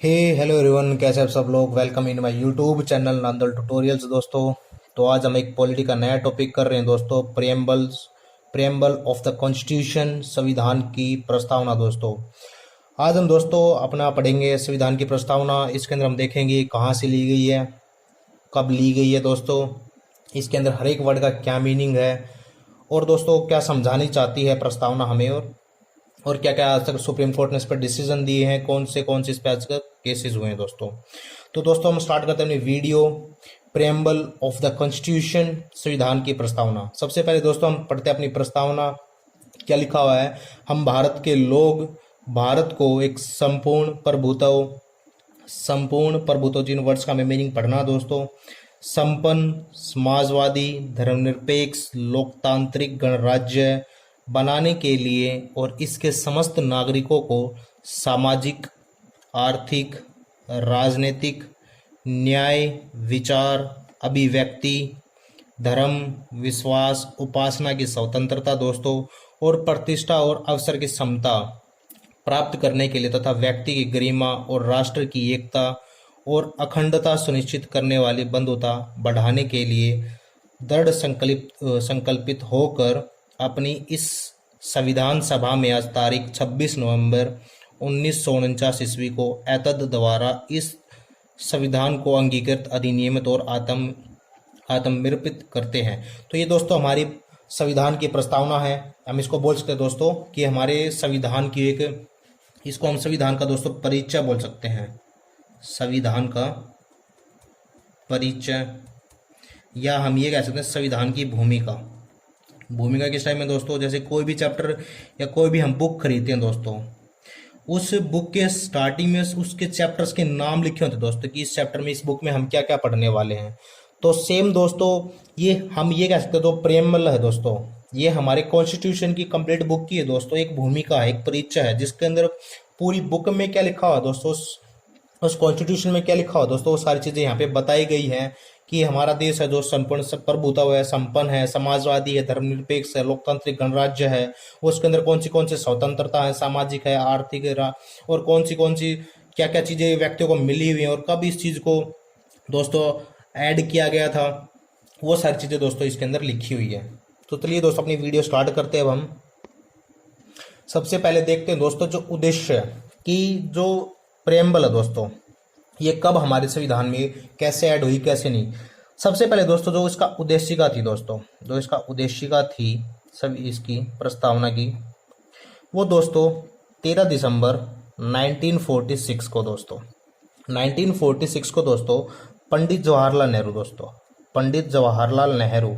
हे hello everyone, कैसे आप सब लोग। Welcome in my YouTube channel Nandal tutorials दोस्तों। तो आज हम एक पॉलिटी का नया टॉपिक कर रहे हैं दोस्तों, प्रियम्बल ऑफ द कॉन्स्टिट्यूशन, संविधान की प्रस्तावना दोस्तों। आज हम दोस्तों अपना पढ़ेंगे संविधान की प्रस्तावना। इसके अंदर हम देखेंगे कहाँ से ली गई है, कब ली गई है दोस्तों, इसके अंदर हर एक वर्ड का क्या मीनिंग है, और दोस्तों क्या समझानी चाहती है प्रस्तावना हमें, और क्या क्या आज तक सुप्रीम कोर्ट ने इस पर डिसीजन दिए हैं, कौन से इस पे आज तक केसेस हुए हैं दोस्तों। तो दोस्तों हम स्टार्ट करते हैं अपनी video. Preamble of the constitution, संविधान की प्रस्तावना। सबसे पहले दोस्तों हम पढ़ते हैं अपनी प्रस्तावना। क्या लिखा हुआ है, हम भारत के लोग भारत को एक संपूर्ण प्रभुत्व, जिन वर्ड्स का हमें मीनिंग पढ़ना दोस्तों, संपन्न, समाजवादी, धर्मनिरपेक्ष, लोकतांत्रिक गणराज्य बनाने के लिए और इसके समस्त नागरिकों को सामाजिक, आर्थिक, राजनीतिक, न्याय, विचार, अभिव्यक्ति, धर्म, विश्वास, उपासना की स्वतंत्रता दोस्तों, और प्रतिष्ठा और अवसर की समता प्राप्त करने के लिए तथा व्यक्ति की गरिमा और राष्ट्र की एकता और अखंडता सुनिश्चित करने वाली बंधुता बढ़ाने के लिए दृढ़ संकल्पित होकर अपनी इस संविधान सभा में आज तारीख 26 नवंबर 1949 ईस्वी को एतद द्वारा इस संविधान को अंगीकृत, अधिनियमित और आत्मनिर्मित करते हैं। तो ये दोस्तों हमारी संविधान की प्रस्तावना है। हम इसको बोल सकते हैं दोस्तों कि हमारे संविधान की इसको हम संविधान का दोस्तों परिचय बोल सकते हैं, संविधान का परिचय, या हम ये कह सकते हैं संविधान की भूमिका किस टाइम में दोस्तों, जैसे कोई भी चैप्टर या कोई भी हम बुक खरीदते हैं दोस्तों, उस बुक के स्टार्टिंग में उसके चैप्टर्स के नाम लिखे होते हैं दोस्तों कि इस चैप्टर में, इस बुक में हम क्या क्या पढ़ने वाले हैं। तो सेम दोस्तों ये हम ये कह सकते हैं, तो प्रेम्बल है दोस्तों, ये हमारे कॉन्स्टिट्यूशन की कंप्लीट बुक की है दोस्तों, एक भूमिका है, एक परिचय है, जिसके अंदर पूरी बुक में क्या लिखा हुआ दोस्तों, उस कॉन्स्टिट्यूशन में क्या लिखा हुआ दोस्तों, वो सारी चीजें यहाँ पे बताई गई हैं कि हमारा देश है जो संपूर्ण प्रभुत्व है, संपन्न है, समाजवादी है, धर्मनिरपेक्ष है, लोकतांत्रिक गणराज्य है, उसके अंदर कौन सी स्वतंत्रता है, सामाजिक है, आर्थिक है, और कौन सी क्या क्या चीजें व्यक्तियों को मिली हुई है, और कब इस चीज को दोस्तों ऐड किया गया था, वो सारी चीजें दोस्तों इसके अंदर लिखी हुई है। तो चलिए दोस्तों अपनी वीडियो स्टार्ट करते हैं। अब हम सबसे पहले देखते हैं दोस्तों जो उद्देश्य की जो प्रेम्बल है दोस्तों, ये कब हमारे संविधान में कैसे ऐड हुई, कैसे नहीं। सबसे पहले दोस्तों जो इसका उद्देशिका थी दोस्तों, जो इसका उद्देशिका थी सब इसकी प्रस्तावना की, वो दोस्तों 13 दिसंबर 1946 को दोस्तों, 1946 को दोस्तों पंडित जवाहरलाल नेहरू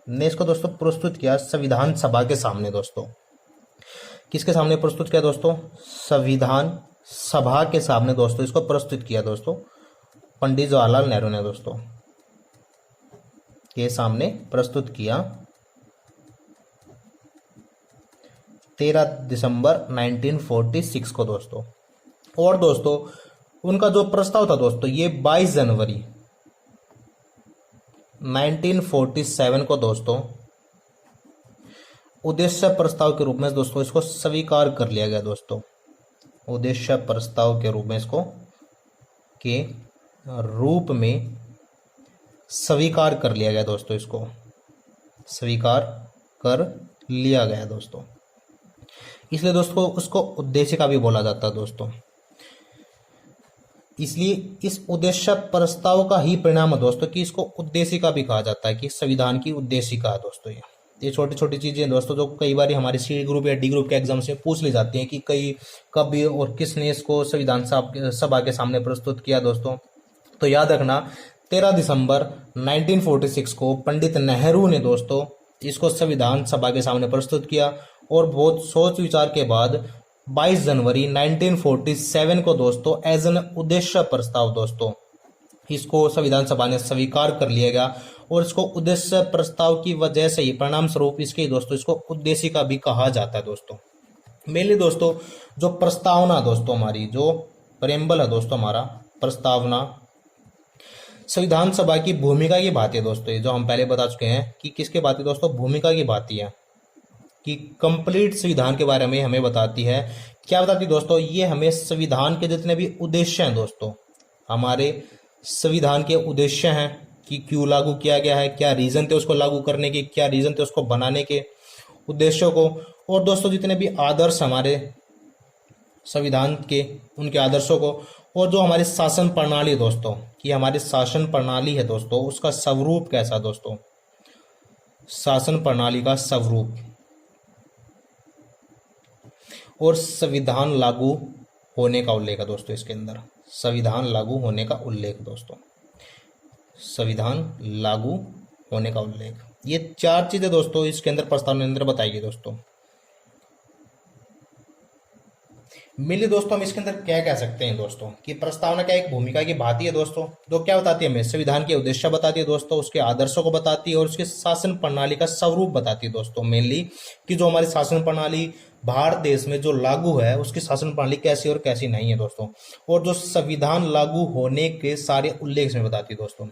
ने इसको दोस्तों प्रस्तुत किया संविधान सभा के सामने दोस्तों। किसके सामने प्रस्तुत किया दोस्तों, संविधान सभा के सामने दोस्तों इसको प्रस्तुत किया दोस्तों, पंडित जवाहरलाल नेहरू ने दोस्तों के सामने प्रस्तुत किया 13 दिसंबर 1946 को दोस्तों। और दोस्तों उनका जो प्रस्ताव था दोस्तों, ये 22 जनवरी 1947 को दोस्तों उद्देश्य प्रस्ताव के रूप में दोस्तों इसको स्वीकार कर लिया गया दोस्तों, उद्देश्य प्रस्ताव के रूप में इसको स्वीकार कर लिया गया दोस्तों, इसको स्वीकार कर लिया गया दोस्तों। इसलिए दोस्तों उसको उद्देशिका भी बोला जाता है दोस्तों। इसलिए इस उद्देश्य प्रस्ताव का ही परिणाम है दोस्तों कि इसको उद्देशिका भी कहा जाता है, कि संविधान की उद्देशिका है दोस्तों। ये छोटी छोटी चीजें दोस्तों जो कई बार हमारे सी ग्रुप या डी ग्रुप के एग्जाम से पूछ ली जाती हैं कि कब और किसने इसको संविधान सभा के सामने प्रस्तुत किया दोस्तों। तो याद रखना 13 दिसंबर 1946 को पंडित नेहरू ने दोस्तों इसको संविधान सभा के सामने प्रस्तुत किया, और बहुत सोच विचार के बाद 22 जनवरी 1947 को दोस्तों एज एन उद्देश्य प्रस्ताव दोस्तों इसको संविधान सभा ने स्वीकार कर लिया गया। और इसको उद्देश्य प्रस्ताव की वजह से ही, परिणाम स्वरूप इसके दोस्तों इसको उद्देशिका भी कहा जाता है दोस्तों। मेनली दोस्तों जो प्रस्तावना दोस्तों हमारी, जो प्रेम्बल है दोस्तों हमारा प्रस्तावना, संविधान सभा की भूमिका की बात है दोस्तों। ये जो हम पहले बता चुके हैं कि किसके बात है दोस्तों, भूमिका की बात है कि कंप्लीट संविधान के बारे में हमें बताती है। क्या बताती है दोस्तों? ये हमें संविधान के जितने भी उद्देश्य हैं दोस्तों, हमारे संविधान के उद्देश्य हैं कि क्यों लागू किया गया है, क्या रीजन थे उसको लागू करने के, क्या रीजन थे उसको बनाने के, उद्देश्यों को, और दोस्तों जितने भी आदर्श हमारे संविधान के, उनके आदर्शों को, और जो हमारी शासन प्रणाली दोस्तों, कि हमारी शासन प्रणाली है दोस्तों, उसका स्वरूप कैसा दोस्तों, शासन प्रणाली का स्वरूप, और संविधान लागू होने का उल्लेख है दोस्तों इसके अंदर। संविधान लागू होने का उल्लेख दोस्तों, संविधान लागू होने का उल्लेख, ये 4 चीजें दोस्तों इसके अंदर प्रस्तावना के अंदर बताई गई दोस्तों। मिली दोस्तों हम इसके अंदर क्या कह सकते हैं दोस्तों, कि प्रस्तावना क्या एक भूमिका की भांति है दोस्तों, जो क्या बताती है हमें, संविधान के उद्देश्य बताती है दोस्तों, उसके आदर्शों को बताती है, और उसके शासन प्रणाली का स्वरूप बताती है दोस्तों। मेनली कि जो हमारी शासन प्रणाली भारत देश में जो लागू है, उसकी शासन प्रणाली कैसी और कैसी नहीं है दोस्तों, और जो संविधान लागू होने के सारे उल्लेख में बताती है दोस्तों।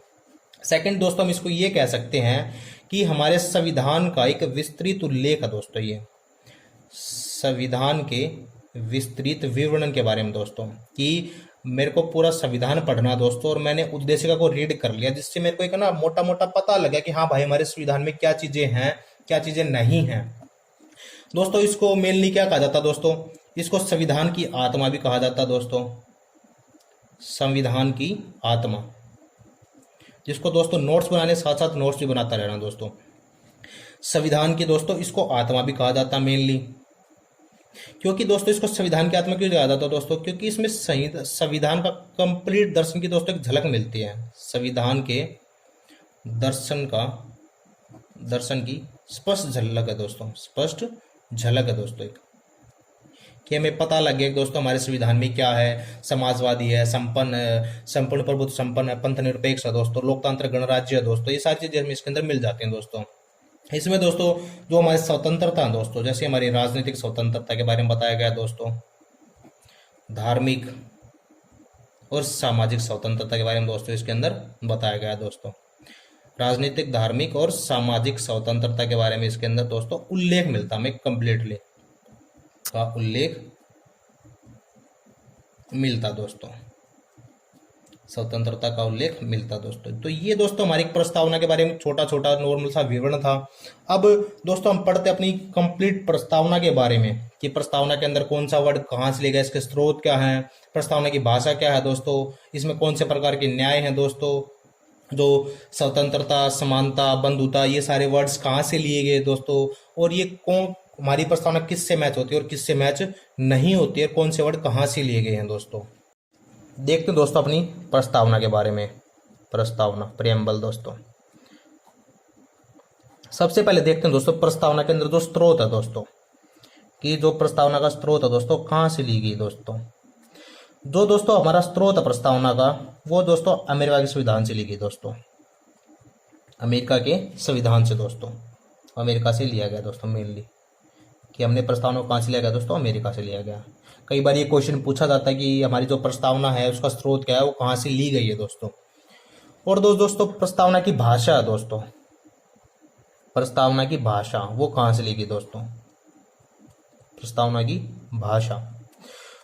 सेकंड दोस्तों हम इसको ये कह सकते हैं कि हमारे संविधान का एक विस्तृत उल्लेख है दोस्तों, ये संविधान के विस्तृत विवरण के बारे में दोस्तों, कि मेरे को पूरा संविधान पढ़ना दोस्तों, और मैंने उद्देशिका को रीड कर लिया, जिससे मेरे को एक ना मोटा मोटा पता लगा कि हाँ भाई हमारे संविधान में क्या चीजें हैं, क्या चीजें नहीं हैं दोस्तों। इसको मेनली क्या कहा जाता दोस्तों, इसको संविधान की आत्मा भी कहा जाता दोस्तों, संविधान की आत्मा, जिसको दोस्तों नोट्स बनाने साथ साथ नोट्स भी बनाता रहना दोस्तों। संविधान की दोस्तों इसको आत्मा भी कहा जाता मेनली, क्योंकि दोस्तों इसको संविधान की आत्मा क्यों कहा जाता है दोस्तों, क्योंकि इसमें संविधान का कंप्लीट दर्शन की दोस्तों एक झलक मिलती है, संविधान के दर्शन की स्पष्ट झलक है दोस्तों, स्पष्ट झलक है दोस्तों, एक कि हमें पता लग गया दोस्तों हमारे संविधान में क्या है, समाजवादी है, संपूर्ण प्रभुत्व संपन्न है, पंथ निरपेक्ष है दोस्तों, लोकतांत्रिक गणराज्य है दोस्तों, ये सारी चीजें हमें इसके अंदर मिल जाती हैं दोस्तों। इसमें दोस्तों जो हमारी स्वतंत्रता है दोस्तों, जैसे हमारी राजनीतिक स्वतंत्रता के बारे में बताया गया दोस्तों, धार्मिक और सामाजिक स्वतंत्रता के बारे में दोस्तों इसके अंदर बताया गया दोस्तों, राजनीतिक, धार्मिक और सामाजिक स्वतंत्रता के बारे में इसके अंदर दोस्तों उल्लेख मिलता हमें, कंप्लीटली का उल्लेख मिलता दोस्तों, स्वतंत्रता का उल्लेख मिलता दोस्तों। तो ये दोस्तों हमारी प्रस्तावना के बारे में छोटा छोटा नॉर्मल सा विवरण था। अब दोस्तों हम पढ़ते अपनी कंप्लीट प्रस्तावना के बारे में, कि प्रस्तावना के अंदर कौन सा वर्ड कहाँ से लेगा, इसके स्रोत क्या है, प्रस्तावना की भाषा क्या है दोस्तों, इसमें कौन से प्रकार के न्याय हैं दोस्तों, जो स्वतंत्रता, समानता, बंधुता, ये सारे वर्ड्स कहाँ से लिए गए दोस्तों, और ये कौन हमारी प्रस्तावना किससे मैच होती है और किससे मैच नहीं होती है, कौन से वर्ड कहाँ से लिए गए हैं दोस्तों। देखते हैं दोस्तों अपनी प्रस्तावना के बारे में। प्रस्तावना, प्रियम्बल दोस्तों, सबसे पहले देखते हैं दोस्तों प्रस्तावना के अंदर जो स्रोत है दोस्तों, कि जो प्रस्तावना का स्रोत है दोस्तों कहाँ से ली गई दोस्तों। जो दोस्तों हमारा स्रोत है प्रस्तावना का, वो दोस्तों अमेरिका के संविधान से ली गई दोस्तों, अमेरिका के संविधान से दोस्तों, अमेरिका से लिया गया दोस्तों मेनली, कि हमने प्रस्तावना को कहाँ से लिया गया दोस्तों, अमेरिका से लिया गया। कई बार ये क्वेश्चन पूछा जाता है कि हमारी जो प्रस्तावना है उसका स्रोत क्या है, वो कहाँ से ली गई है दोस्तों। और दोस्तों प्रस्तावना की भाषा है दोस्तों, प्रस्तावना की भाषा वो कहाँ से ली गई दोस्तों, प्रस्तावना की भाषा,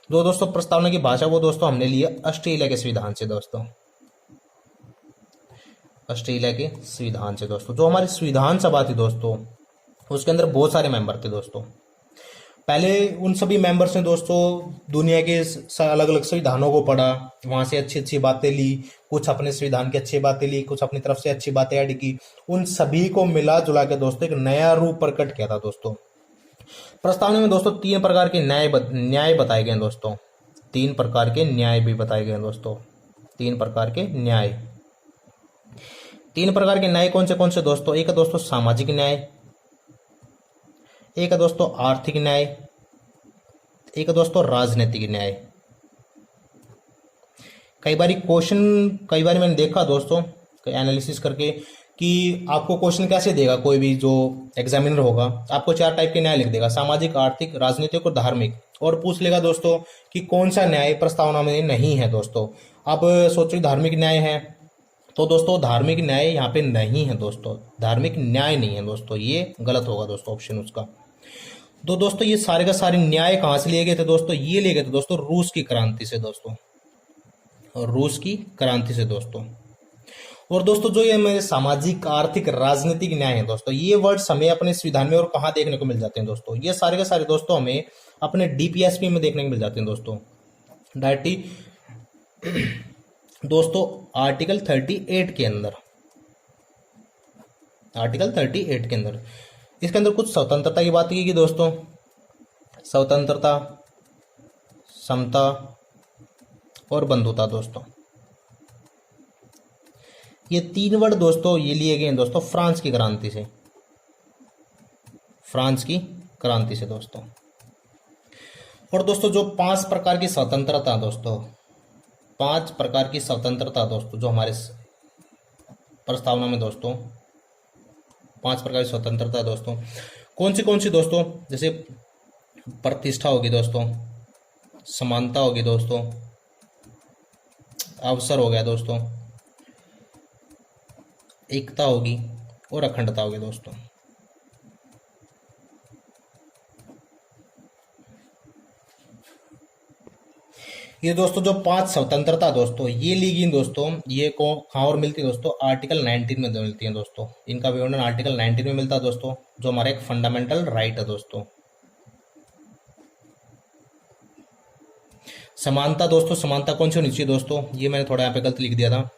जो दोस्तों प्रस्तावना की भाषा वो दोस्तों हमने लिया ऑस्ट्रेलिया के संविधान से दोस्तों, ऑस्ट्रेलिया के संविधान से दोस्तों। जो हमारी संविधान सभा थी दोस्तों, उसके अंदर बहुत सारे मेंबर थे दोस्तों। पहले उन सभी मेंबर्स ने दोस्तों दुनिया के अलग अलग संविधानों को पढ़ा, वहां से अच्छी अच्छी बातें ली, कुछ अपने संविधान की अच्छी बातें ली, कुछ अपनी तरफ से अच्छी बातें ऐड की, उन सभी को मिला जुला के दोस्तों एक नया रूप प्रकट किया था दोस्तों। प्रस्तावना में दोस्तों 3 प्रकार के न्याय बताए गए दोस्तों, 3 प्रकार के न्याय भी बताए गए दोस्तों, 3 प्रकार के न्याय। 3 प्रकार के न्याय कौन से दोस्तों, एक है दोस्तों सामाजिक न्याय, एक है दोस्तों आर्थिक न्याय, एक है दोस्तों राजनीतिक न्याय। कई बार मैंने देखा दोस्तों एनालिसिस करके कि आपको क्वेश्चन कैसे देगा, कोई भी जो एग्जामिनर होगा आपको 4 टाइप के न्याय लिख देगा, सामाजिक, आर्थिक, राजनीतिक और धार्मिक, और पूछ लेगा दोस्तों कि कौन सा न्याय प्रस्तावना में नहीं है दोस्तों। आप सोचो धार्मिक न्याय है, तो दोस्तों धार्मिक न्याय यहाँ पे नहीं है दोस्तों, धार्मिक न्याय नहीं है दोस्तों, ये गलत होगा दोस्तों ऑप्शन उसका। तो दोस्तों ये सारे का सारे न्याय कहाँ से लिए गए थे दोस्तों? ये लिए गए थे दोस्तों रूस की क्रांति से दोस्तों, और रूस की क्रांति से दोस्तों। और दोस्तों जो ये मेरे सामाजिक आर्थिक राजनीतिक न्याय है दोस्तों, ये वर्ड्स हमें अपने संविधान में और कहाँ देखने को मिल जाते हैं दोस्तों? ये सारे के सारे दोस्तों हमें अपने डीपीएसपी में देखने को मिल जाते हैं दोस्तों। डायरेक्टली दोस्तों आर्टिकल 38 के अंदर, आर्टिकल 38 के अंदर इसके अंदर कुछ स्वतंत्रता की बात की गई दोस्तों। स्वतंत्रता, समता और बंधुता दोस्तों, ये तीन वर्ड दोस्तों ये लिए गए हैं दोस्तों फ्रांस की क्रांति से, फ्रांस की क्रांति से दोस्तों। और दोस्तों जो 5 प्रकार की स्वतंत्रता दोस्तों, 5 प्रकार की स्वतंत्रता दोस्तों जो हमारे प्रस्तावना में दोस्तों 5 प्रकार की स्वतंत्रता दोस्तों कौन सी दोस्तों? जैसे प्रतिष्ठा होगी दोस्तों, समानता होगी दोस्तों, अवसर हो गया दोस्तों, एकता होगी और अखंडता होगी दोस्तों। ये दोस्तों जो 5 स्वतंत्रता दोस्तों ये ली गई दोस्तों, ये को कहाँ और मिलती है दोस्तों? आर्टिकल 19 में मिलती है दोस्तों। इनका विवरण आर्टिकल 19 में मिलता है दोस्तों, जो हमारा एक फंडामेंटल राइट है दोस्तों। समानता दोस्तों, समानता कौन सी होनी चाहिए दोस्तों? ये मैंने थोड़ा यहाँ पे गलत लिख दिया था।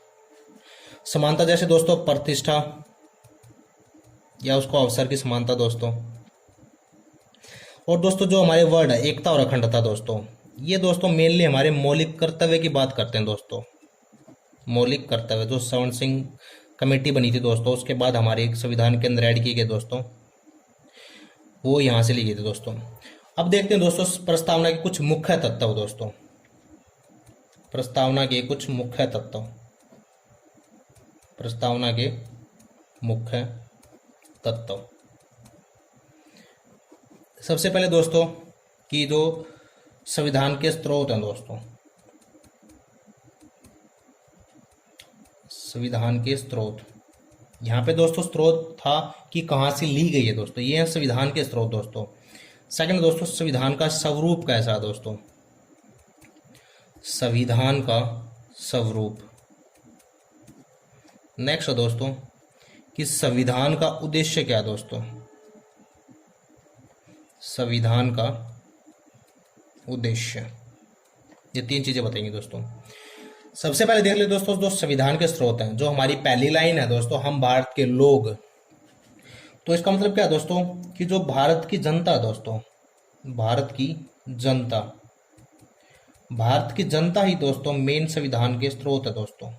समानता जैसे दोस्तों प्रतिष्ठा या उसको अवसर की समानता दोस्तों। और दोस्तों जो हमारे वर्ड है एकता और अखंडता दोस्तों, ये दोस्तों मेनली हमारे मौलिक कर्तव्य की बात करते हैं दोस्तों। मौलिक कर्तव्य जो श्रवण सिंह कमेटी बनी थी दोस्तों, उसके बाद हमारे एक संविधान के अंदर ऐड किए गए दोस्तों, वो यहाँ से ली गई थी दोस्तों। अब देखते हैं दोस्तों प्रस्तावना के कुछ मुख्य तत्व दोस्तों, प्रस्तावना के कुछ मुख्य तत्व, प्रस्तावना के मुख्य तत्व। सबसे पहले दोस्तों कि जो संविधान के स्रोत हैं दोस्तों, संविधान के स्रोत, यहाँ पे दोस्तों स्रोत था कि कहाँ से ली गई है दोस्तों, ये है संविधान के स्रोत दोस्तों। सेकंड दोस्तों संविधान का स्वरूप कैसा है दोस्तों, संविधान का स्वरूप। नेक्स्ट दोस्तों कि संविधान का उद्देश्य क्या है दोस्तों, संविधान का उद्देश्य। ये 3 चीजें बताएंगे दोस्तों। सबसे पहले देख ले दोस्तों जो संविधान के स्रोत हैं, जो हमारी पहली लाइन है दोस्तों, हम भारत के लोग। तो इसका मतलब क्या है दोस्तों कि जो भारत की जनता दोस्तों, भारत की जनता, भारत की जनता ही दोस्तों मेन संविधान के स्रोत है दोस्तों।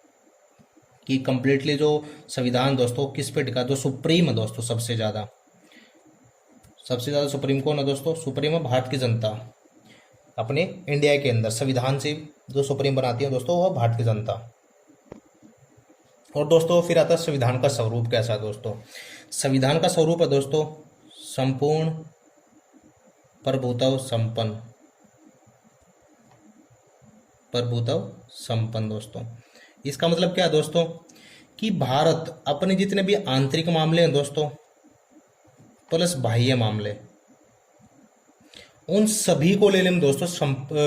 कि कंप्लीटली जो संविधान दोस्तों किस पे टिका, जो सुप्रीम है दोस्तों, सबसे ज्यादा सुप्रीम कौन है दोस्तों? सुप्रीम है भारत की जनता। अपने इंडिया के अंदर संविधान से जो सुप्रीम बनाती है दोस्तों वो भारत की जनता। और दोस्तों फिर आता है संविधान का स्वरूप कैसा है दोस्तों। संविधान का स्वरूप है दोस्तों संपूर्ण प्रभुत्व संपन्न, प्रभुत्व संपन्न दोस्तों। इसका मतलब क्या है दोस्तों कि भारत अपने जितने भी आंतरिक मामले हैं दोस्तों प्लस बाह्य मामले, उन सभी को लेने में दोस्तों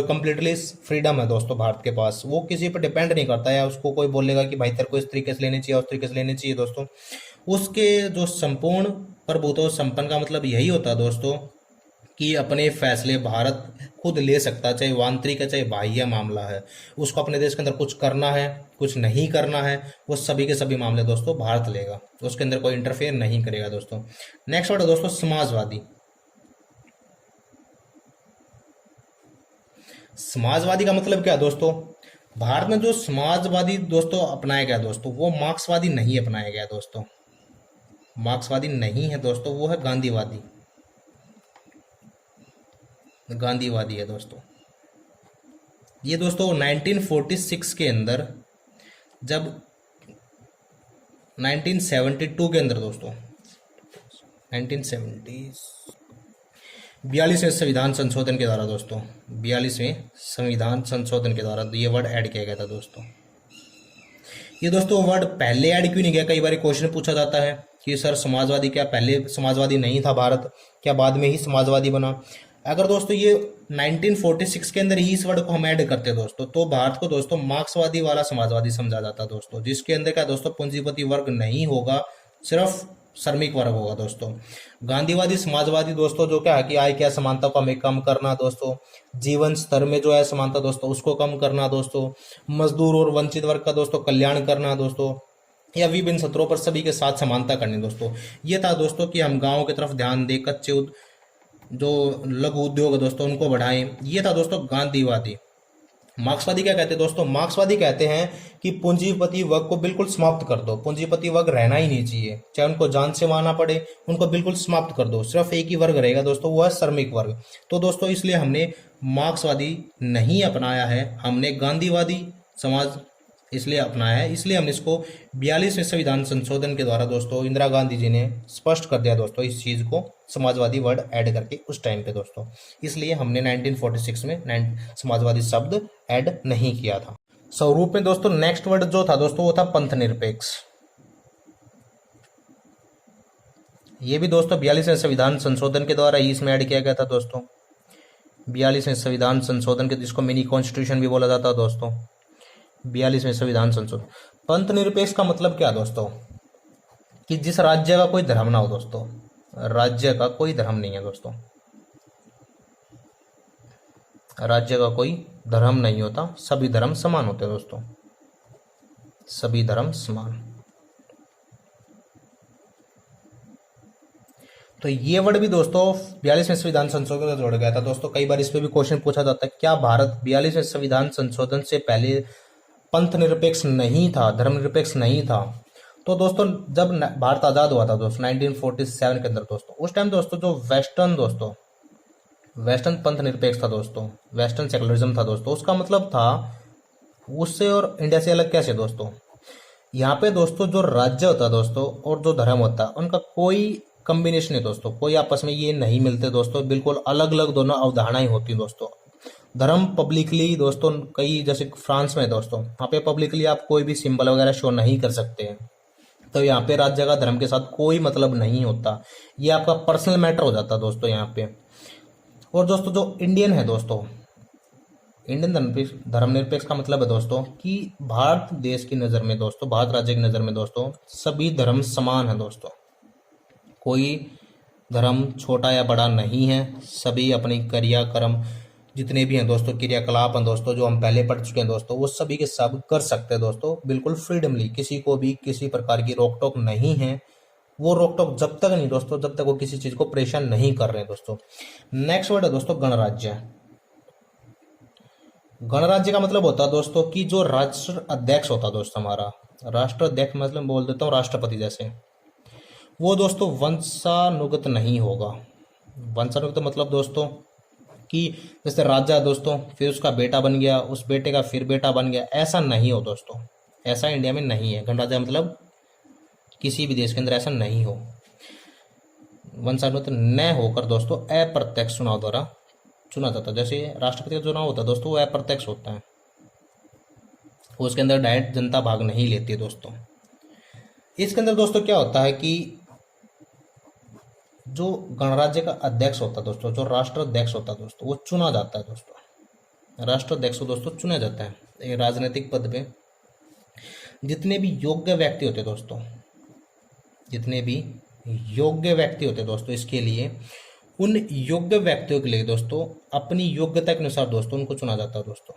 कंप्लीटली फ्रीडम है दोस्तों भारत के पास। वो किसी पर डिपेंड नहीं करता है, उसको कोई बोलेगा कि भाई तेरे को इस तरीके से लेनी चाहिए उस तरीके से लेनी चाहिए दोस्तों। उसके जो संपूर्ण प्रभुत्व संपन्न का मतलब यही होता है दोस्तों कि अपने फैसले भारत खुद ले सकता, चाहे वो आंतरिक है चाहे बाह्य मामला है। उसको अपने देश के अंदर कुछ करना है कुछ नहीं करना है, वो सभी के सभी मामले दोस्तों भारत लेगा, उसके अंदर कोई इंटरफेयर नहीं करेगा दोस्तों। नेक्स्ट वर्ड है दोस्तों समाजवादी। समाजवादी का मतलब क्या दोस्तों? भारत में जो समाजवादी दोस्तों अपनाया गया दोस्तों वो मार्क्सवादी नहीं अपनाया गया दोस्तों, मार्क्सवादी नहीं है दोस्तों, वो है गांधीवादी, गांधीवादी है दोस्तों। ये दोस्तों 1946 के अंदर, जब 1972 के अंदर दोस्तों 42वें संविधान संशोधन के द्वारा दोस्तों, 42वें संविधान संशोधन के द्वारा ये वर्ड ऐड किया गया था दोस्तों। ये दोस्तों वर्ड पहले ऐड क्यों नहीं किया? कई बार क्वेश्चन पूछा जाता है कि सर समाजवादी क्या पहले समाजवादी नहीं था भारत, क्या बाद में ही समाजवादी बना? अगर दोस्तों ये 1946 के अंदर ही इस वर्ड को हम ऐड करते दोस्तों, तो भारत को दोस्तों मार्क्सवादी वाला समाजवादी समझा जाता दोस्तों, जिसके अंदर क्या दोस्तों पूंजीपति वर्ग नहीं होगा, सिर्फ श्रमिक वर्ग होगा दोस्तों। गांधीवादी समाजवादी दोस्तों जो क्या है कि आय की असमानता को हमें कम करना दोस्तों, जीवन स्तर में जो है असमानता दोस्तों उसको कम करना दोस्तों, मजदूर और वंचित वर्ग का दोस्तों कल्याण करना दोस्तों, या विभिन्न सत्रों पर सभी के साथ समानता करनी दोस्तों। ये था दोस्तों कि हम गाँव की तरफ ध्यान दें, कच्चे जो लघु उद्योग है दोस्तों उनको बढ़ाएं। ये था दोस्तों गांधीवादी। मार्क्सवादी क्या कहते हैं दोस्तों? मार्क्सवादी कहते हैं कि पूंजीपति वर्ग को बिल्कुल समाप्त कर दो, पूंजीपति वर्ग रहना ही नहीं चाहिए, चाहे उनको जान से मारना पड़े, उनको बिल्कुल समाप्त कर दो, सिर्फ एक ही वर्ग रहेगा दोस्तों, वो है श्रमिक वर्ग। तो दोस्तों इसलिए हमने मार्क्सवादी नहीं अपनाया है, हमने गांधीवादी समाज इसलिए अपनाया है। इसलिए हमने इसको 42वें संविधान संशोधन के द्वारा दोस्तों इंदिरा गांधी जी ने स्पष्ट कर दिया दोस्तों इस चीज को, समाजवादी वर्ड ऐड करके उस टाइम पे दोस्तों। इसलिए हमने 1946 में समाजवादी शब्द ऐड नहीं किया था। स्वरूप में दोस्तों नेक्स्ट वर्ड जो था दोस्तों वो था पंथ निरपेक्ष। ये भी दोस्तों 42वें संविधान संशोधन के द्वारा ही इसमें ऐड किया गया था दोस्तों। 42वें संविधान संशोधन के, जिसको मिनी कॉन्स्टिट्यूशन भी बोला जाता है दोस्तों, 42वें संविधान संशोधन। पंथ निरपेक्ष का मतलब क्या दोस्तों? कि जिस राज्य का कोई धर्म ना हो दोस्तों, राज्य का कोई धर्म नहीं है दोस्तों, राज्य का कोई धर्म नहीं होता, सभी धर्म समान होते हैं दोस्तों, सभी धर्म समान। तो ये वर्ड भी दोस्तों 42वें संविधान संशोधन में जोड़ा गया था दोस्तों। कई बार इस पे भी क्वेश्चन पूछा जाता है, क्या भारत 42वें संविधान संशोधन से पहले पंथ निरपेक्ष नहीं था, धर्मनिरपेक्ष नहीं था? तो दोस्तों जब भारत आजाद हुआ था दोस्तों 1947 के अंदर दोस्तों, उस टाइम दोस्तों जो वेस्टर्न पंथ निरपेक्ष था दोस्तों, वेस्टर्न सेकुलरिज्म था दोस्तों, उसका मतलब था उससे और इंडिया से अलग कैसे दोस्तों? यहाँ पे दोस्तों जो राज्य होता दोस्तों और जो धर्म होता उनका कोई कॉम्बिनेशन है दोस्तों, कोई आपस में ये नहीं मिलते दोस्तों, बिल्कुल अलग अलग दोनों अवधारणाएं होती दोस्तों। धर्म पब्लिकली दोस्तों, कई जैसे फ्रांस में दोस्तों, वहाँ पे पब्लिकली आप कोई भी सिंबल वगैरह शो नहीं कर सकते हैं, तो यहाँ पे राज्य का धर्म के साथ कोई मतलब नहीं होता, ये आपका पर्सनल मैटर हो जाता दोस्तों यहाँ पे। और दोस्तों जो इंडियन है दोस्तों, इंडियन धर्मनिरपेक्ष का मतलब है दोस्तों कि भारत देश की नज़र में दोस्तों, भारत राज्य की नज़र में दोस्तों सभी धर्म समान है दोस्तों, कोई धर्म छोटा या बड़ा नहीं है, सभी अपनी क्रियाक्रम जितने भी हैं दोस्तों, क्रियाकलाप हैं दोस्तों, जो हम पहले पढ़ चुके हैं दोस्तों, वो सभी के सब कर सकते हैं दोस्तों, बिल्कुल फ्रीडमली, किसी को भी किसी प्रकार की रोक टोक नहीं है। वो रोक टोक जब तक नहीं दोस्तों, जब तक वो किसी चीज को परेशान नहीं कर रहे हैं दोस्तों। नेक्स्ट वर्ड है दोस्तों गणराज्य। गणराज्य का मतलब होता है दोस्तों कि जो राष्ट्र अध्यक्ष होता है दोस्तों, हमारा राष्ट्र अध्यक्ष मतलब बोल देता हूँ राष्ट्रपति जैसे, वो दोस्तों वंशानुगत नहीं होगा। वंशानुगत मतलब दोस्तों कि जैसे राजा है दोस्तों, फिर उसका बेटा बन गया, उस बेटे का फिर बेटा बन गया, ऐसा नहीं हो दोस्तों, ऐसा इंडिया में नहीं है। गणराज्य मतलब किसी भी देश के अंदर ऐसा नहीं हो। वंशानुगत न होकर दोस्तों अप्रत्यक्ष चुनाव द्वारा चुना जाता है। जैसे राष्ट्रपति का चुनाव होता है दोस्तों, वो अप्रत्यक्ष होता है, उसके अंदर डायरेक्ट जनता भाग नहीं लेती है दोस्तों। इसके अंदर दोस्तों क्या होता है कि जो गणराज्य का अध्यक्ष होता है दोस्तों, जो राष्ट्र अध्यक्ष होता है दोस्तों, वो चुना जाता है दोस्तों, राष्ट्र अध्यक्ष को दोस्तों चुना जाता है। एक राजनीतिक पद पे जितने भी योग्य व्यक्ति होते दोस्तों, जितने भी योग्य व्यक्ति होते दोस्तों, इसके लिए उन योग्य व्यक्तियों के लिए दोस्तों अपनी योग्यता के अनुसार दोस्तों उनको चुना जाता है दोस्तों,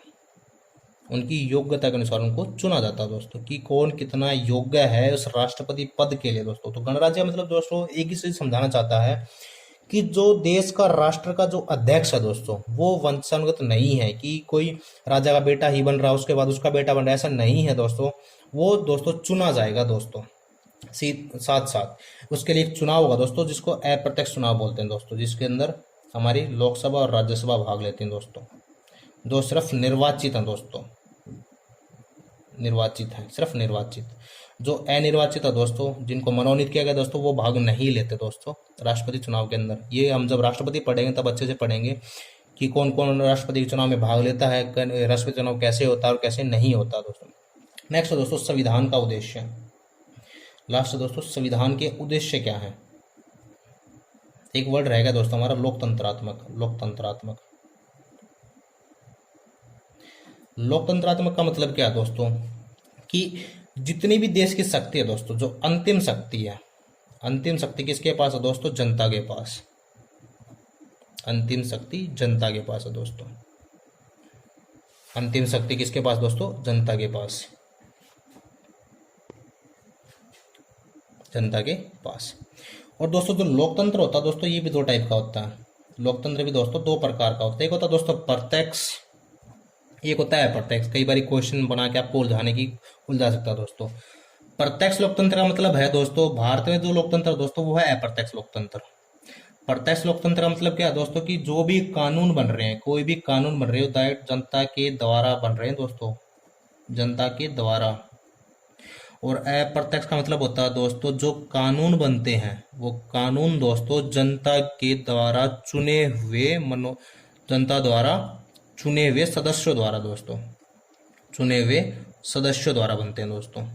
उनकी योग्यता के अनुसार उनको चुना जाता है दोस्तों कि कौन कितना योग्य है उस राष्ट्रपति पद के लिए दोस्तों। तो गणराज्य मतलब दोस्तों एक ही चीज समझाना चाहता है कि जो देश का राष्ट्र का जो अध्यक्ष है दोस्तों, वो वंशानुगत नहीं है कि कोई राजा का बेटा ही बन रहा है उसके बाद उसका बेटा बन रहा है, ऐसा नहीं है दोस्तों। वो दोस्तों चुना जाएगा दोस्तों, साथ साथ उसके लिए एक चुनाव होगा दोस्तों, जिसको अप्रत्यक्ष चुनाव बोलते हैं दोस्तों, जिसके अंदर हमारी लोकसभा और राज्यसभा भाग लेती हैं दोस्तों, जो सिर्फ निर्वाचित हैं दोस्तों, निर्वाचित है, सिर्फ निर्वाचित। जो अनिर्वाचित है दोस्तों, जिनको मनोनीत किया गया दोस्तों, वो भाग नहीं लेते दोस्तों राष्ट्रपति चुनाव के अंदर। ये हम जब राष्ट्रपति पढ़ेंगे तब अच्छे से पढ़ेंगे कि कौन कौन राष्ट्रपति चुनाव में भाग लेता है, राष्ट्रपति चुनाव कैसे होता है और कैसे नहीं होता दोस्तों। नेक्स्ट दोस्तों संविधान का उद्देश्य। लास्ट दोस्तों, संविधान के उद्देश्य क्या है? एक वर्ड रहेगा दोस्तों हमारा, लोकतंत्रात्मक। लोकतंत्रात्मक, लोकतंत्रात्मक का मतलब क्या है दोस्तों? कि जितनी भी देश की शक्ति है दोस्तों, जो अंतिम शक्ति है, अंतिम शक्ति किसके पास है दोस्तों? जनता के पास। अंतिम शक्ति जनता के पास है दोस्तों। अंतिम शक्ति किसके पास दोस्तों? जनता के पास। जनता के पास। और दोस्तों जो लोकतंत्र होता है दोस्तों, ये भी दो टाइप का होता है। लोकतंत्र भी दोस्तों दो प्रकार का होता है। एक होता है दोस्तों प्रत्यक्ष, एक होता है अप्रत्यक्ष। कई बार क्वेश्चन बना के आपको उलझा सकता है दोस्तों। प्रत्यक्ष लोकतंत्र का मतलब है दोस्तों, भारत में जो लोकतंत्र दोस्तों वो है अप्रत्यक्ष लोकतंत्र। प्रत्यक्ष लोकतंत्र का मतलब क्या है दोस्तों? कि जो भी कानून बन रहे हैं, कोई भी कानून बन रहे हो, डायरेक्ट जनता के द्वारा बन रहे हैं दोस्तों, जनता के द्वारा। और अप्रत्यक्ष का मतलब होता है दोस्तों, जो कानून बनते हैं वो कानून दोस्तों जनता के द्वारा चुने हुए जनता द्वारा चुने हुए सदस्यों द्वारा दोस्तों, चुने हुए सदस्यों द्वारा बनते हैं दोस्तों।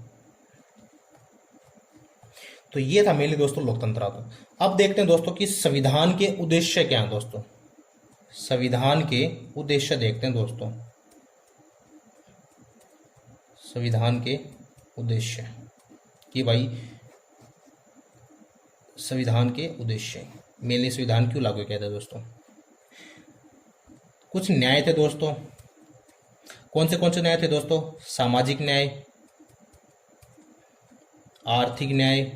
तो ये था मेनली दोस्तों लोकतंत्र। अब देखते हैं दोस्तों कि संविधान के उद्देश्य क्या है दोस्तों। संविधान के उद्देश्य देखते हैं दोस्तों। संविधान के उद्देश्य कि भाई संविधान के उद्देश्य मेनली संविधान क्यों लागू किया था दोस्तों? कुछ न्याय थे दोस्तों। कौन से न्याय थे दोस्तों? सामाजिक न्याय, आर्थिक न्याय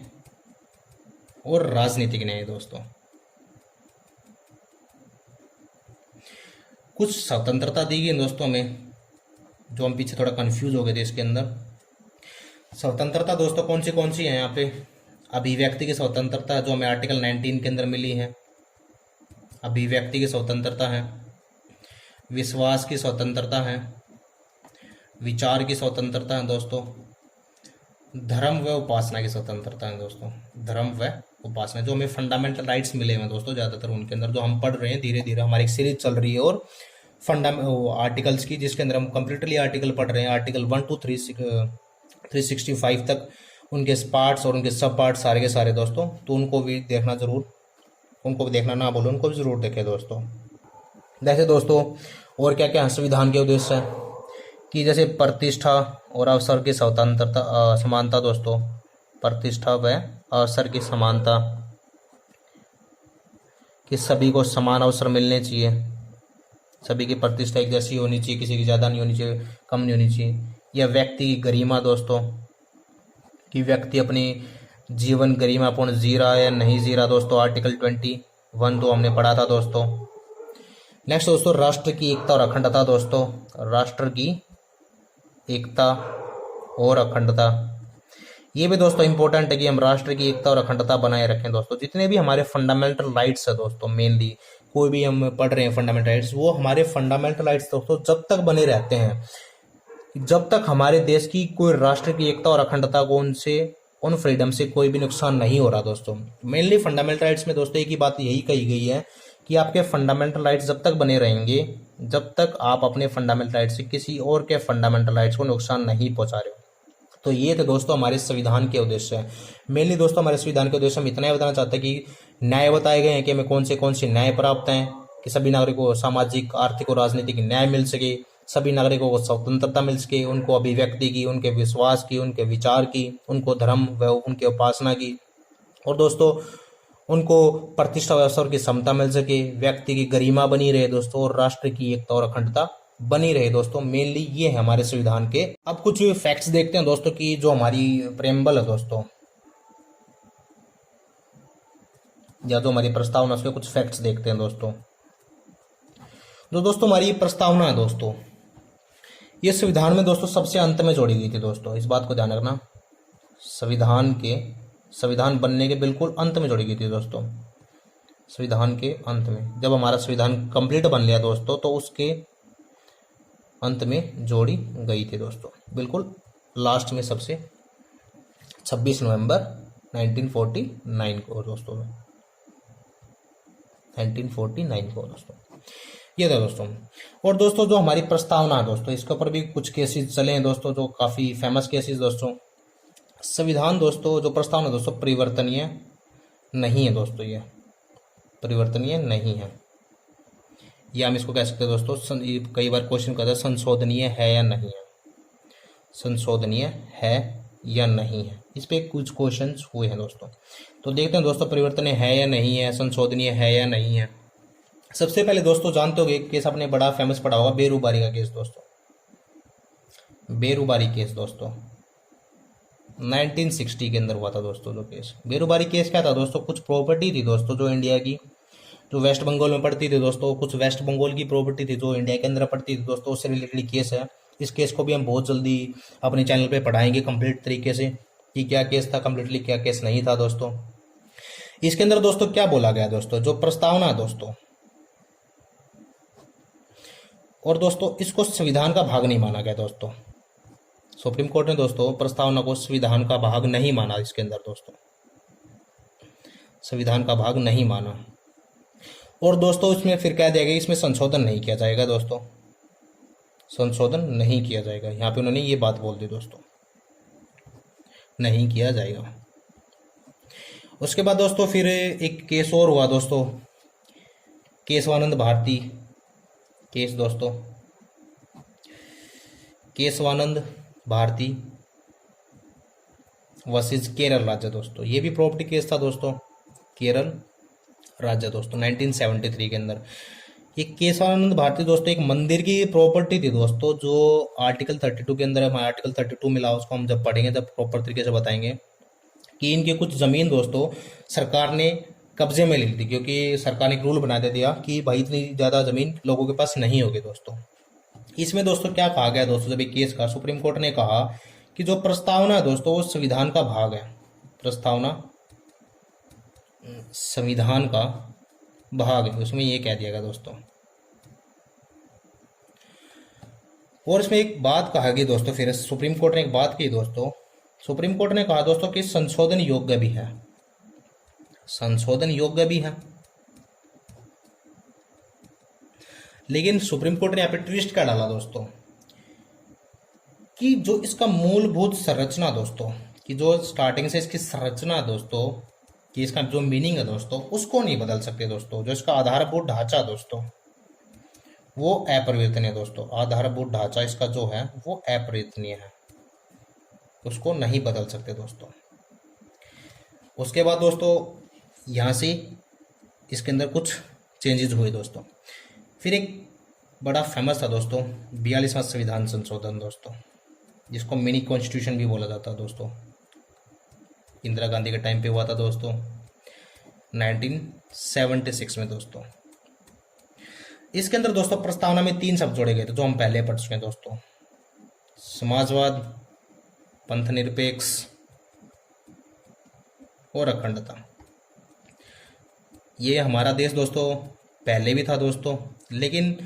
और राजनीतिक न्याय दोस्तों। कुछ स्वतंत्रता दी गई दोस्तों हमें, जो हम पीछे थोड़ा कंफ्यूज हो गए थे इसके अंदर। स्वतंत्रता दोस्तों कौन सी है यहाँ पे? अभिव्यक्ति की स्वतंत्रता जो हमें आर्टिकल 19 के अंदर मिली है, अभिव्यक्ति की स्वतंत्रता है। विश्वास की स्वतंत्रता है। विचार की स्वतंत्रता है दोस्तों। धर्म व उपासना की स्वतंत्रता है दोस्तों। धर्म व उपासना जो हमें फंडामेंटल राइट्स मिले हैं दोस्तों, ज़्यादातर उनके अंदर जो हम पढ़ रहे हैं, धीरे धीरे हमारी एक सीरीज चल रही है और आर्टिकल्स की, जिसके अंदर हम कंप्लीटली आर्टिकल पढ़ रहे हैं, आर्टिकल 1 to 365 तक, उनके पार्ट्स और उनके सब पार्ट्स सारे के सारे दोस्तों। तो उनको भी देखना जरूर, उनको भी देखना ना बोलो, उनको भी जरूर देखें दोस्तों। जैसे दोस्तों और क्या क्या संविधान के उद्देश्य है कि जैसे प्रतिष्ठा और अवसर की स्वतंत्रता, समानता दोस्तों। प्रतिष्ठा व अवसर की समानता, कि सभी को समान अवसर मिलने चाहिए, सभी की प्रतिष्ठा एक जैसी होनी चाहिए, किसी की ज़्यादा नहीं होनी चाहिए, कम नहीं होनी चाहिए। यह व्यक्ति की गरिमा दोस्तों, कि व्यक्ति अपनी जीवन गरिमापूर्ण जी रहा है या नहीं जी रहा दोस्तों, आर्टिकल 21 तो हमने पढ़ा था दोस्तों। नेक्स्ट दोस्तों राष्ट्र की एकता और अखंडता दोस्तों। राष्ट्र की एकता और अखंडता, ये भी दोस्तों इंपॉर्टेंट है कि हम राष्ट्र की एकता और अखंडता बनाए रखें दोस्तों। जितने भी हमारे फंडामेंटल राइट्स है दोस्तों, मेनली कोई भी हम पढ़ रहे हैं फंडामेंटल राइट्स, वो हमारे फंडामेंटल राइट्स दोस्तों जब तक बने रहते हैं, जब तक हमारे देश की कोई राष्ट्र की एकता और अखंडता को उन फ्रीडम से कोई भी नुकसान नहीं हो रहा दोस्तों। मेनली फंडामेंटल राइट्स में दोस्तों एक ही बात यही कही गई है कि आपके फंडामेंटल राइट्स जब तक बने रहेंगे, जब तक आप अपने फंडामेंटल राइट्स से किसी और के फंडामेंटल राइट्स को नुकसान नहीं पहुंचा रहे हो। तो ये थे दोस्तों हमारे संविधान के उद्देश्य है। मेनली दोस्तों हमारे संविधान के उद्देश्य हम इतना ही बताना चाहते हैं कि न्याय बताए गए हैं कि हमें कौन से न्याय प्राप्त हैं, कि सभी नागरिकों को सामाजिक, आर्थिक और राजनीतिक न्याय मिल सके, सभी नागरिकों को स्वतंत्रता मिल सके, उनको अभिव्यक्ति की, उनके विश्वास की, उनके विचार की, उनको धर्म व उनके उपासना की, और दोस्तों उनको प्रतिष्ठा व अवसर की समता मिल सके, व्यक्ति की गरिमा बनी रहे दोस्तों, और राष्ट्र की एकता और अखंडता बनी रहे दोस्तों। मेनली ये है हमारे संविधान के। अब कुछ फैक्ट्स देखते हैं दोस्तों कि जो हमारी प्रेम्बल है दोस्तों, या जो हमारी प्रस्तावना, उसके कुछ फैक्ट्स देखते हैं दोस्तों। जो दोस्तों हमारी प्रस्तावना है दोस्तों, ये संविधान में दोस्तों सबसे अंत में जोड़ी गई थी दोस्तों, इस बात को ध्यान रखना। संविधान बनने के बिल्कुल अंत में जोड़ी गई थी दोस्तों, संविधान के अंत में। जब हमारा संविधान कंप्लीट बन लिया दोस्तों, तो उसके अंत में जोड़ी गई थी दोस्तों, बिल्कुल लास्ट में, सबसे 26 नवंबर 1949 को दोस्तों, 1949 को दोस्तों, ये था दोस्तों। और दोस्तों जो हमारी प्रस्तावना है दोस्तों, इसके ऊपर भी कुछ केसेस चले हैं दोस्तों, जो काफ़ी फेमस केसेस दोस्तों। संविधान दोस्तों जो प्रस्तावना है दोस्तों परिवर्तनीय नहीं है दोस्तों, ये परिवर्तनीय नहीं है। या हम इसको कह सकते हैं दोस्तों, ये कई बार क्वेश्चन करता है संशोधनीय है या नहीं है, संशोधनीय है या नहीं है, इस पे कुछ क्वेश्चंस हुए हैं दोस्तों। तो देखते हैं दोस्तों परिवर्तनीय है या नहीं है, संशोधनीय है या नहीं है। सबसे पहले दोस्तों जानते होंगे केस आपने बड़ा फेमस पढ़ा होगा, बेरुबारी का केस दोस्तों, बेरुबारी केस दोस्तों 1960 के अंदर हुआ था दोस्तों। जो केस बेरुबारी केस क्या था दोस्तों, कुछ प्रॉपर्टी थी दोस्तों जो इंडिया की, जो वेस्ट बंगाल में पड़ती थी दोस्तों, कुछ वेस्ट बंगाल की प्रॉपर्टी थी जो इंडिया के अंदर पड़ती थी दोस्तों, उससे रिलेटेड केस है। इस केस को भी हम बहुत जल्दी अपने चैनल पे पढ़ाएंगे कंप्लीट तरीके से कि क्या केस था कंप्लीटली, क्या केस नहीं था दोस्तों। इसके अंदर दोस्तों क्या बोला गया दोस्तों, जो प्रस्तावना है दोस्तों, और दोस्तों इसको संविधान का भाग नहीं माना गया दोस्तों। सुप्रीम कोर्ट ने दोस्तों प्रस्तावना को संविधान का भाग नहीं माना, इसके अंदर दोस्तों संविधान का भाग नहीं माना। और दोस्तों इसमें फिर कह दिया गया इसमें संशोधन नहीं किया जाएगा दोस्तों, संशोधन नहीं किया जाएगा। यहाँ पे उन्होंने ये बात बोल दी दोस्तों, नहीं किया जाएगा। उसके बाद दोस्तों फिर एक केस और हुआ दोस्तों, केशवानंद भारती केस दोस्तों, केशवानंद भारती वर्सेस केरल राज्य दोस्तों। ये भी प्रॉपर्टी केस था दोस्तों, केरल राज्य दोस्तों 1973 के अंदर। ये केशवानंद भारती दोस्तों एक मंदिर की प्रॉपर्टी थी दोस्तों, जो आर्टिकल 32 के अंदर है। आर्टिकल 32 मिला, उसको हम जब पढ़ेंगे तब प्रॉपर तरीके से बताएंगे कि इनकी कुछ ज़मीन दोस्तों सरकार ने कब्जे में ले ली थी, क्योंकि सरकार ने एक रूल बना दे दिया कि भाई इतनी ज़्यादा ज़मीन लोगों के पास नहीं होगी दोस्तों। इसमें दोस्तों क्या कहा गया दोस्तों, जब एक केस का सुप्रीम कोर्ट ने कहा कि जो प्रस्तावना है दोस्तों वो संविधान का भाग है, प्रस्तावना संविधान का भाग है, उसमें ये कह दिया गया दोस्तों। और इसमें एक बात कहा गई दोस्तों, फिर सुप्रीम कोर्ट ने एक बात की दोस्तों, सुप्रीम कोर्ट ने कहा दोस्तों कि संशोधन योग्य भी है, संशोधन योग्य भी है। लेकिन सुप्रीम कोर्ट ने यहाँ पे ट्विस्ट क्या डाला दोस्तों, कि जो इसका मूलभूत संरचना दोस्तों, कि जो स्टार्टिंग से इसकी संरचना दोस्तों, कि इसका जो मीनिंग है दोस्तों उसको नहीं बदल सकते दोस्तों। जो इसका आधारभूत ढांचा दोस्तों वो अपरिवर्तनीय है दोस्तों, आधारभूत ढांचा इसका जो है वो अपरिवर्तनीय है, उसको नहीं बदल सकते दोस्तों। उसके बाद दोस्तों यहाँ से इसके अंदर कुछ चेंजेस हुए दोस्तों। फिर एक बड़ा फेमस था दोस्तों 42वां संविधान संशोधन दोस्तों, जिसको मिनी कॉन्स्टिट्यूशन भी बोला जाता है दोस्तों, इंदिरा गांधी के टाइम पे हुआ था दोस्तों 1976 में दोस्तों। इसके अंदर दोस्तों प्रस्तावना में 3 शब्द जोड़े गए थे जो हम पहले पढ़ चुके हैं दोस्तों, समाजवाद, पंथ निरपेक्ष और अखंडता। ये हमारा देश दोस्तों पहले भी था दोस्तों, लेकिन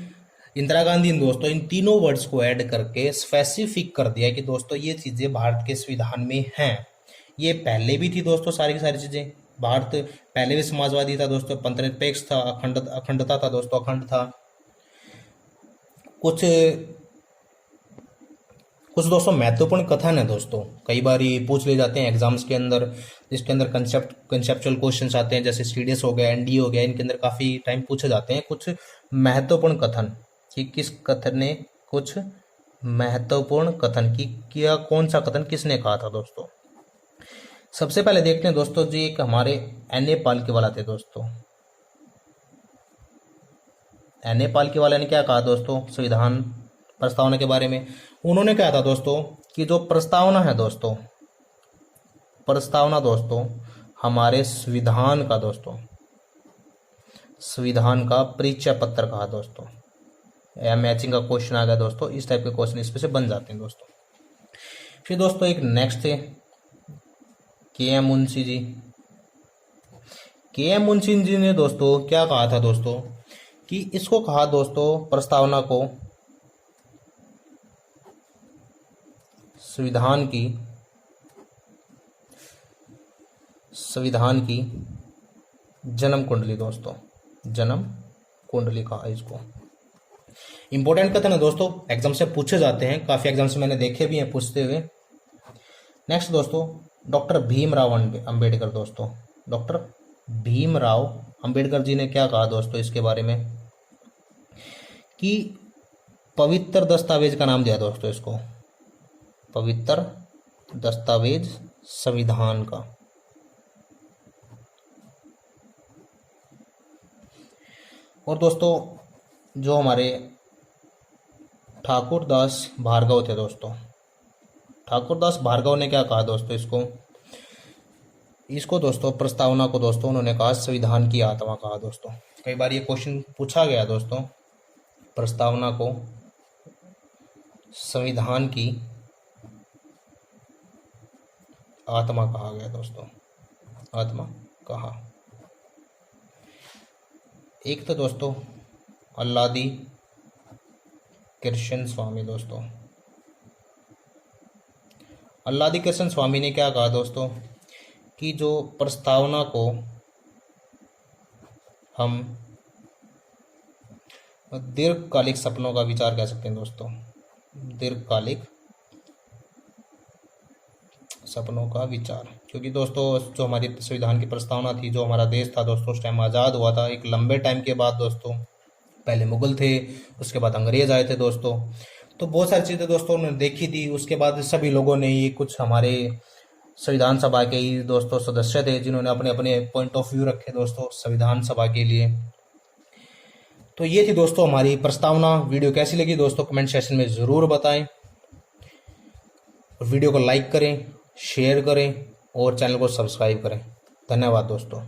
इंदिरा गांधी ने दोस्तों इन तीनों वर्ड्स को ऐड करके स्पेसिफिक कर दिया कि दोस्तों ये चीज़ें भारत के संविधान में हैं। ये पहले भी थी दोस्तों सारी की सारी चीज़ें, भारत पहले भी समाजवादी था दोस्तों, पंथ निरपेक्ष था, अखंडता था दोस्तों, अखंड था। कुछ दोस्तों महत्वपूर्ण कथन है दोस्तों, कई बार ये पूछ ले जाते हैं एग्जाम्स के अंदर, जिसके अंदर कंसेप्चुअल क्वेश्चंस आते हैं, जैसे सीडीएस हो गया, एनडीए हो गया, इनके अंदर काफ़ी टाइम पूछे जाते हैं कुछ महत्वपूर्ण कथन, कि किस कथन ने कुछ महत्वपूर्ण कथन की किया, कौन सा कथन किसने कहा था दोस्तों। सबसे पहले देखते हैं दोस्तों जी, एक हमारे एन.ए. पालकीवाला थे दोस्तों। एन.ए. पालकीवाला ने क्या कहा दोस्तों संविधान प्रस्तावना के बारे में। उन्होंने कहा था दोस्तों कि जो प्रस्तावना है दोस्तों, प्रस्तावना दोस्तों हमारे संविधान का दोस्तों, संविधान का परिचय पत्र कहा दोस्तों। या मैचिंग का क्वेश्चन आ गया दोस्तों, इस टाइप के क्वेश्चन इसमें से बन जाते हैं दोस्तों। फिर दोस्तों एक नेक्स्ट थे के.एम. मुंशी जी। के.एम. मुंशी जी ने दोस्तों क्या कहा था दोस्तों, कि इसको कहा दोस्तों प्रस्तावना को संविधान की जन्म कुंडली दोस्तों, जन्म कुंडली कहा इसको। इंपॉर्टेंट कथन है दोस्तों, एग्जाम से पूछे जाते हैं, काफी एग्जाम से मैंने देखे भी हैं पूछते हुए। नेक्स्ट दोस्तों, डॉक्टर भीमराव अंबेडकर दोस्तों, डॉक्टर भीमराव अंबेडकर जी ने क्या कहा दोस्तों इसके बारे में, कि पवित्र दस्तावेज का नाम दिया दोस्तों इसको, पवित्र दस्तावेज संविधान का। और दोस्तों जो हमारे ठाकुरदास भार्गव थे दोस्तों, ठाकुरदास भार्गव ने क्या कहा दोस्तों इसको दोस्तों प्रस्तावना को दोस्तों उन्होंने कहा संविधान की आत्मा कहा दोस्तों। कई बार ये क्वेश्चन पूछा गया दोस्तों, प्रस्तावना को संविधान की आत्मा कहा गया दोस्तों, आत्मा कहा। एक तो दोस्तों अल्लादी कृष्ण स्वामी दोस्तों, अल्लादी कृष्ण स्वामी ने क्या कहा दोस्तों, कि जो प्रस्तावना को हम दीर्घकालिक सपनों का विचार कह सकते हैं दोस्तों, दीर्घकालिक सपनों का विचार। क्योंकि दोस्तों जो हमारी संविधान की प्रस्तावना थी, जो हमारा देश था दोस्तों उस टाइम आज़ाद हुआ था, एक लंबे टाइम के बाद दोस्तों, पहले मुगल थे, उसके बाद अंग्रेज आए थे दोस्तों, तो बहुत सारी चीज़ें दोस्तों उन्होंने देखी थी। उसके बाद सभी लोगों ने, ये कुछ हमारे संविधान सभा के ही दोस्तों सदस्य थे जिन्होंने अपने अपने पॉइंट ऑफ व्यू रखे दोस्तों संविधान सभा के लिए। तो ये थी दोस्तों हमारी प्रस्तावना। वीडियो कैसी लगी दोस्तों कमेंट सेक्शन में ज़रूर बताएं। वीडियो को लाइक करें, शेयर करें और चैनल को सब्सक्राइब करें। धन्यवाद दोस्तों।